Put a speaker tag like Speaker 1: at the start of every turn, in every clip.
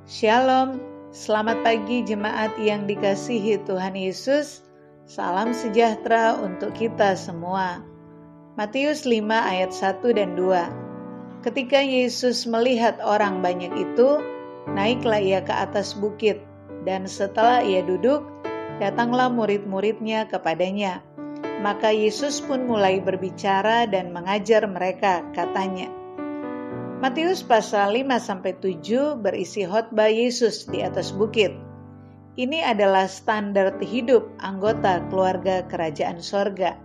Speaker 1: Shalom, selamat pagi jemaat yang dikasihi Tuhan Yesus. Salam sejahtera untuk kita semua. Matius 5 ayat 1 dan 2. Ketika Yesus melihat orang banyak itu, naiklah ia ke atas bukit, dan setelah ia duduk, datanglah murid-muridnya kepadanya. Maka Yesus pun mulai berbicara dan mengajar mereka, katanya. Matius pasal 5-7 berisi khotbah Yesus di atas bukit. Ini adalah standar hidup anggota keluarga kerajaan sorga.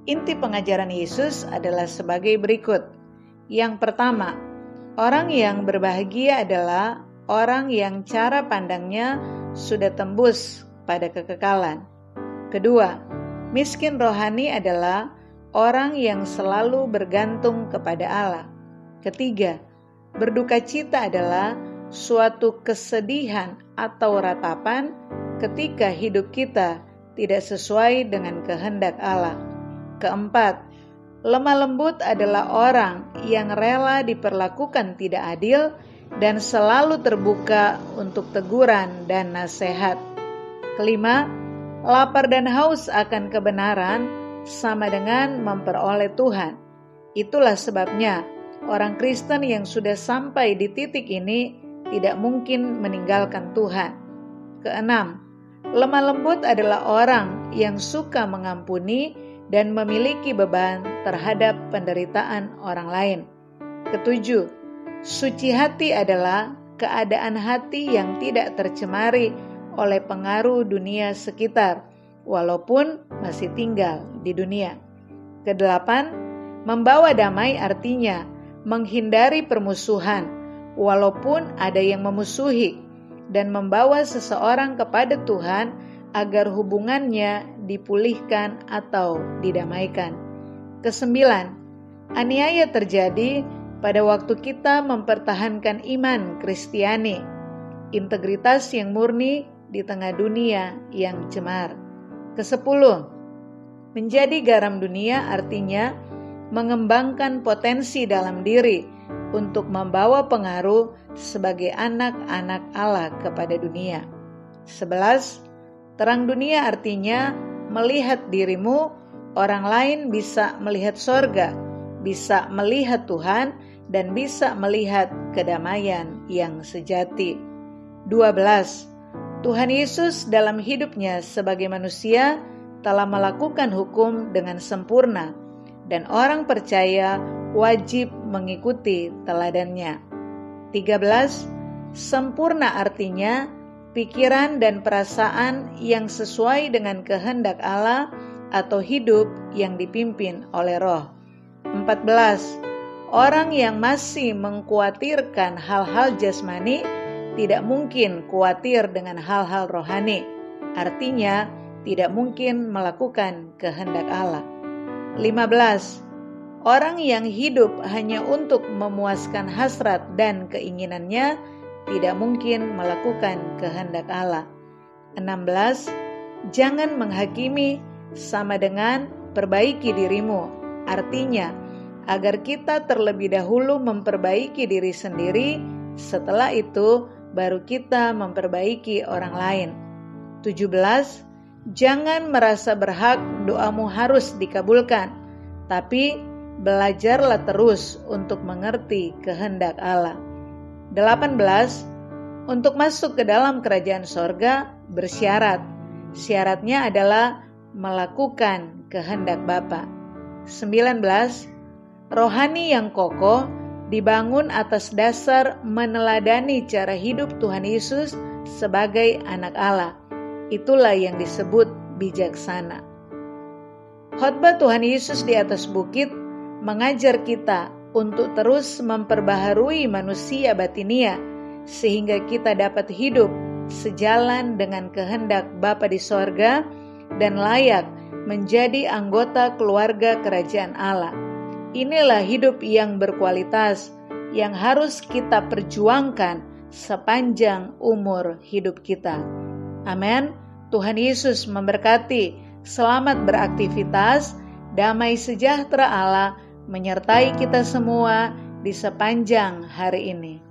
Speaker 1: Inti pengajaran Yesus adalah sebagai berikut. Yang pertama, orang yang berbahagia adalah orang yang cara pandangnya sudah tembus pada kekekalan. Kedua, miskin rohani adalah orang yang selalu bergantung kepada Allah. Ketiga, berduka cita adalah suatu kesedihan atau ratapan ketika hidup kita tidak sesuai dengan kehendak Allah. Keempat, lemah lembut adalah orang yang rela diperlakukan tidak adil dan selalu terbuka untuk teguran dan nasihat. Kelima, lapar dan haus akan kebenaran sama dengan memperoleh Tuhan. Itulah sebabnya orang Kristen yang sudah sampai di titik ini tidak mungkin meninggalkan Tuhan. Keenam, lemah lembut adalah orang yang suka mengampuni dan memiliki beban terhadap penderitaan orang lain. Ketujuh, suci hati adalah keadaan hati yang tidak tercemari oleh pengaruh dunia sekitar, walaupun masih tinggal di dunia. Kedelapan, membawa damai artinya menghindari permusuhan, walaupun ada yang memusuhi, dan membawa seseorang kepada Tuhan agar hubungannya dipulihkan atau didamaikan. Kesembilan, aniaya terjadi pada waktu kita mempertahankan iman Kristiani, integritas yang murni di tengah dunia yang cemar. Kesepuluh, menjadi garam dunia artinya mengembangkan potensi dalam diri untuk membawa pengaruh sebagai anak-anak Allah kepada dunia. 11. Terang dunia artinya melihat dirimu, orang lain bisa melihat sorga, bisa melihat Tuhan, dan bisa melihat kedamaian yang sejati. 12. Tuhan Yesus dalam hidupnya sebagai manusia telah melakukan hukum dengan sempurna, dan orang percaya wajib mengikuti teladannya. 13. Sempurna artinya pikiran dan perasaan yang sesuai dengan kehendak Allah atau hidup yang dipimpin oleh Roh. 14. Orang yang masih mengkhawatirkan hal-hal jasmani tidak mungkin khawatir dengan hal-hal rohani. Artinya tidak mungkin melakukan kehendak Allah. 15. Orang yang hidup hanya untuk memuaskan hasrat dan keinginannya tidak mungkin melakukan kehendak Allah. 16. Jangan menghakimi sama dengan perbaiki dirimu. Artinya, agar kita terlebih dahulu memperbaiki diri sendiri, setelah itu baru kita memperbaiki orang lain. 17. Jangan merasa berhak doamu harus dikabulkan, tapi belajarlah terus untuk mengerti kehendak Allah. 18. Untuk masuk ke dalam kerajaan sorga bersyarat. Syaratnya adalah melakukan kehendak Bapa. 19. Rohani yang kokoh dibangun atas dasar meneladani cara hidup Tuhan Yesus sebagai anak Allah. Itulah yang disebut bijaksana. Khotbah Tuhan Yesus di atas bukit mengajar kita untuk terus memperbaharui manusia batinia sehingga kita dapat hidup sejalan dengan kehendak Bapa di sorga dan layak menjadi anggota keluarga kerajaan Allah. Inilah hidup yang berkualitas yang harus kita perjuangkan sepanjang umur hidup kita. Amin. Tuhan Yesus memberkati. Selamat beraktivitas. Damai sejahtera Allah menyertai kita semua di sepanjang hari ini.